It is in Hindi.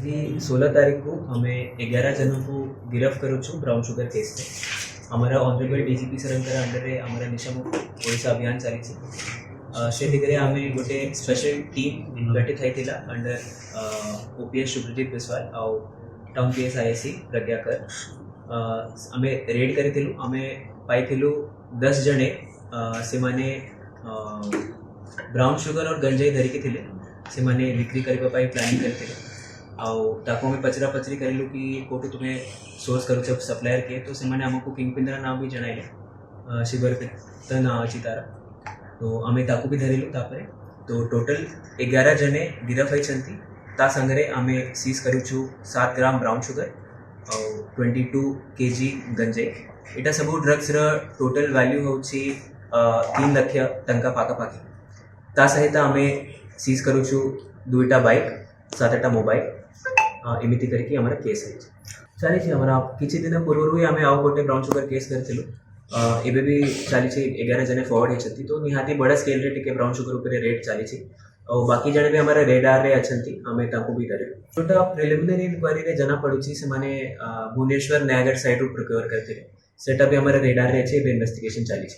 जी 16 तारीख को हमें 11 जनों को गिरफ्त करूँ छूँ ब्राउन शुगर केस में। हमारा ऑनरेबल डीजीपी सरंकर अंडर हमारा निशामुक्त ओडिशा अभियान चली से आमे गोटे स्पेशल टीम गठित होता अंडर ओपीएस शुभ्रजीत बिस्वाल आउ टाउन पीएस आईएससी प्रज्ञाकर आमे रेड करूँ आमे पाइलु 10 जने से माने ब्राउन शुगर और गंजाई धरिकी थे से माने बिक्री करने प्लानिंग करते आउ पचरा पचरी करेलु कि कोटू तुम्हें सोर्स करूँ सप्लायर के तो से आमको किंग पिंदरा नाम भी जणाइले शुगर पे नाम अच्छी तारा तो आमे ताकू भी धरेलु तापरे तो टोटल 11 जने गिरफ्त होती ता संगरे आमे सीज करूँ 7 ग्राम ब्राउन शुगर और 22 kg गंजाई इटा सब ड्रग्स टोटल वैल्यू हूँ 3 लाख टंका पाखापाखि ता सहित आमे सीज करूँ 2टा बाइक 7टा मोबाइल एमती करके हमारा केस है चली किसी दिन पूर्व आम आउ गोटे ब्राउन शुगर केस करूँ एबे भी चली 11 जने फॉरवर्ड होती तो निहाती बड़ा स्केल रे टिके ब्राउन शुगर उपर रेड चली और बाकी जने भी हमारे रेडार रे अच्छा आम भी धरलु जोटा प्रिलिमिनरी इनक्वारी रे जना पड़ुची से माने भुवनेश्वर नयागढ़ साइड रू प्रोक्योर करते सेटा भी हमारे रेडार रे अच्छे इन्वेस्टिगेशन चली।